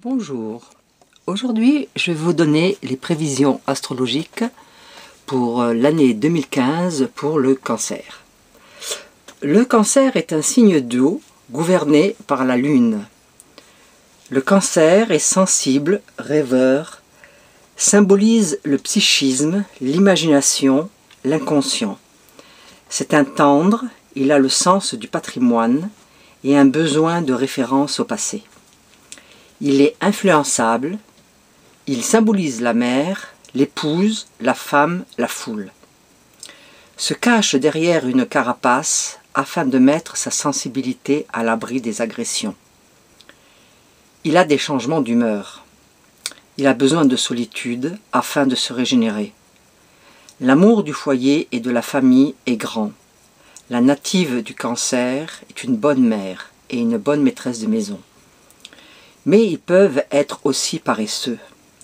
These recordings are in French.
Bonjour, aujourd'hui je vais vous donner les prévisions astrologiques pour l'année 2015 pour le Cancer. Le Cancer est un signe d'eau gouverné par la Lune. Le Cancer est sensible, rêveur, symbolise le psychisme, l'imagination, l'inconscient. C'est un tendre, il a le sens du patrimoine et un besoin de référence au passé. Il est influençable, il symbolise la mère, l'épouse, la femme, la foule. Se cache derrière une carapace afin de mettre sa sensibilité à l'abri des agressions. Il a des changements d'humeur. Il a besoin de solitude afin de se régénérer. L'amour du foyer et de la famille est grand. La native du Cancer est une bonne mère et une bonne maîtresse de maison. Mais ils peuvent être aussi paresseux,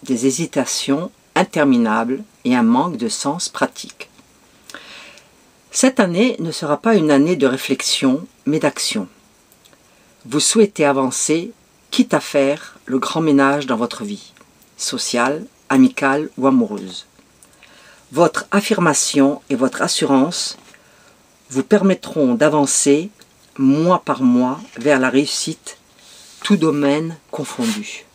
des hésitations interminables et un manque de sens pratique. Cette année ne sera pas une année de réflexion, mais d'action. Vous souhaitez avancer, quitte à faire le grand ménage dans votre vie, sociale, amicale ou amoureuse. Votre affirmation et votre assurance vous permettront d'avancer mois par mois vers la réussite, tout domaine confondu.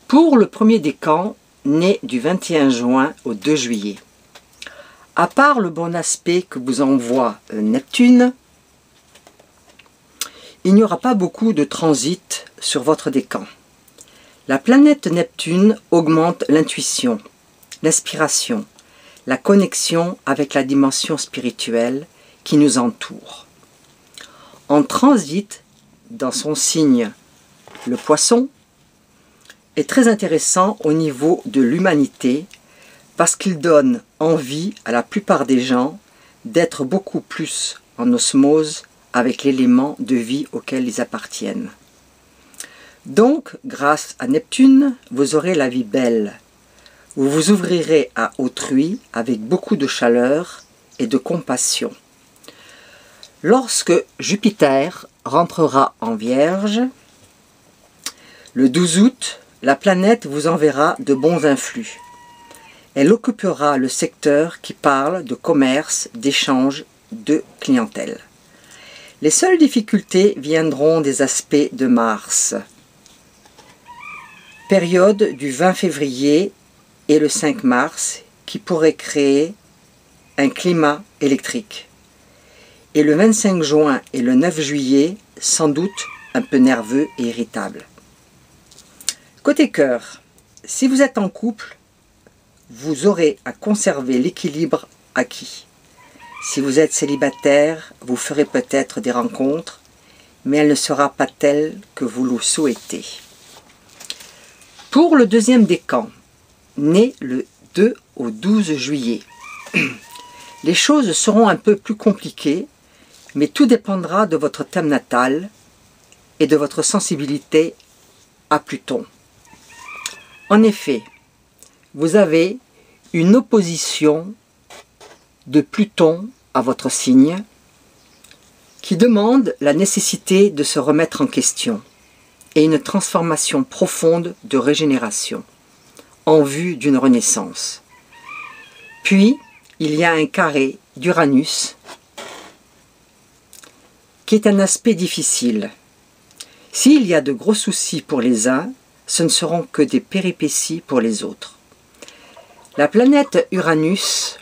Pour le premier décan, né du 21 juin au 2 juillet, à part le bon aspect que vous envoie Neptune, il n'y aura pas beaucoup de transit sur votre décan. La planète Neptune augmente l'intuition, l'inspiration, la connexion avec la dimension spirituelle qui nous entoure. En transit dans son signe, le Poisson, est très intéressant au niveau de l'humanité parce qu'il donne envie à la plupart des gens d'être beaucoup plus en osmose avec l'élément de vie auquel ils appartiennent. Donc, grâce à Neptune, vous aurez la vie belle. Vous vous ouvrirez à autrui avec beaucoup de chaleur et de compassion. Lorsque Jupiter rentrera en Vierge, le 12 août, la planète vous enverra de bons influx. Elle occupera le secteur qui parle de commerce, d'échange, de clientèle. Les seules difficultés viendront des aspects de Mars. Période du 20 février et le 5 mars qui pourrait créer un climat électrique. Et le 25 juin et le 9 juillet, sans doute un peu nerveux et irritable. Côté cœur, si vous êtes en couple, vous aurez à conserver l'équilibre acquis. Si vous êtes célibataire, vous ferez peut-être des rencontres, mais elle ne sera pas telle que vous le souhaitez. Pour le deuxième décan, né le 2 au 12 juillet, les choses seront un peu plus compliquées, mais tout dépendra de votre thème natal et de votre sensibilité à Pluton. En effet, vous avez une opposition de Pluton à votre signe qui demande la nécessité de se remettre en question et une transformation profonde de régénération en vue d'une renaissance. Puis, il y a un carré d'Uranus qui est un aspect difficile. S'il y a de gros soucis pour les uns, ce ne seront que des péripéties pour les autres. La planète Uranus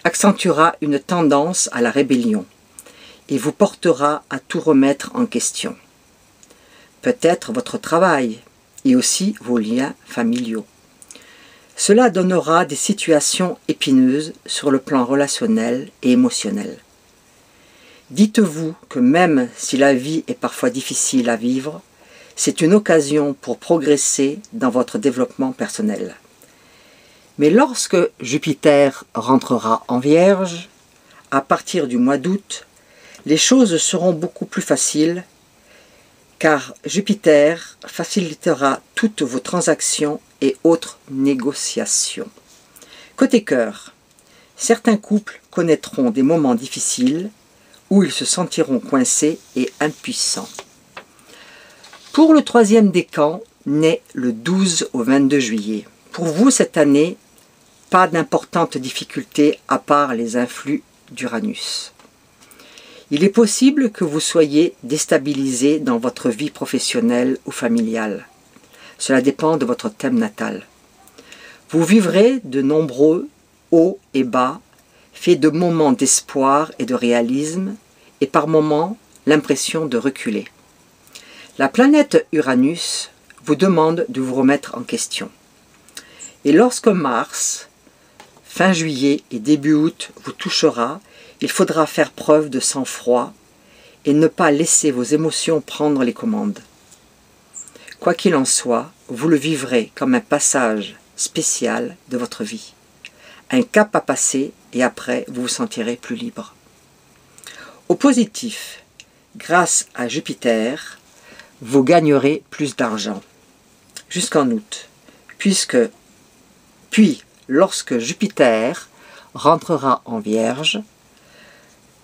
accentuera une tendance à la rébellion et vous portera à tout remettre en question. Peut-être votre travail et aussi vos liens familiaux. Cela donnera des situations épineuses sur le plan relationnel et émotionnel. Dites-vous que même si la vie est parfois difficile à vivre, c'est une occasion pour progresser dans votre développement personnel. Mais lorsque Jupiter rentrera en Vierge, à partir du mois d'août, les choses seront beaucoup plus faciles car Jupiter facilitera toutes vos transactions et autres négociations. Côté cœur, certains couples connaîtront des moments difficiles où ils se sentiront coincés et impuissants. Pour le troisième décan, nés le 12 au 22 juillet. Pour vous, cette année, pas d'importantes difficultés à part les influx d'Uranus. Il est possible que vous soyez déstabilisé dans votre vie professionnelle ou familiale. Cela dépend de votre thème natal. Vous vivrez de nombreux hauts et bas, faits de moments d'espoir et de réalisme, et par moments l'impression de reculer. La planète Uranus vous demande de vous remettre en question. Et lorsque Mars, fin juillet et début août, vous touchera, il faudra faire preuve de sang-froid et ne pas laisser vos émotions prendre les commandes. Quoi qu'il en soit, vous le vivrez comme un passage spécial de votre vie. Un cap à passer et après vous vous sentirez plus libre. Au positif, grâce à Jupiter, vous gagnerez plus d'argent jusqu'en août, puis lorsque Jupiter rentrera en Vierge,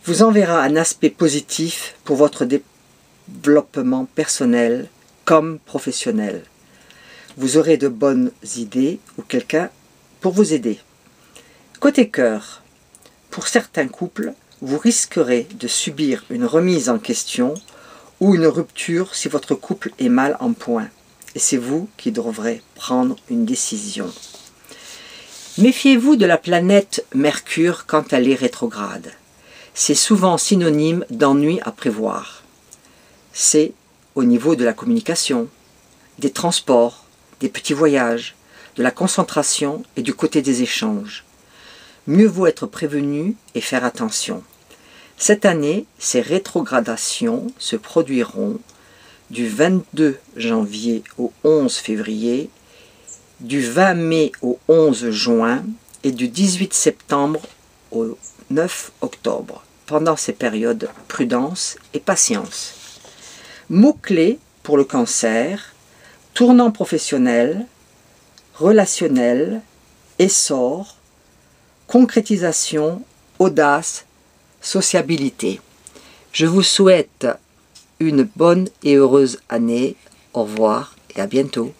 vous enverra un aspect positif pour votre développement personnel comme professionnel. Vous aurez de bonnes idées ou quelqu'un pour vous aider. Côté cœur, pour certains couples, vous risquerez de subir une remise en question ou une rupture si votre couple est mal en point. Et c'est vous qui devrez prendre une décision. Méfiez-vous de la planète Mercure quand elle est rétrograde. C'est souvent synonyme d'ennui à prévoir. C'est au niveau de la communication, des transports, des petits voyages, de la concentration et du côté des échanges. Mieux vaut être prévenu et faire attention. Cette année, ces rétrogradations se produiront du 22 janvier au 11 février, du 20 mai au 11 juin et du 18 septembre au 9 octobre. Pendant ces périodes, prudence et patience. Mots-clés pour le Cancer, tournant professionnel, relationnel, essor, concrétisation, audace, sociabilité. Je vous souhaite une bonne et heureuse année. Au revoir et à bientôt.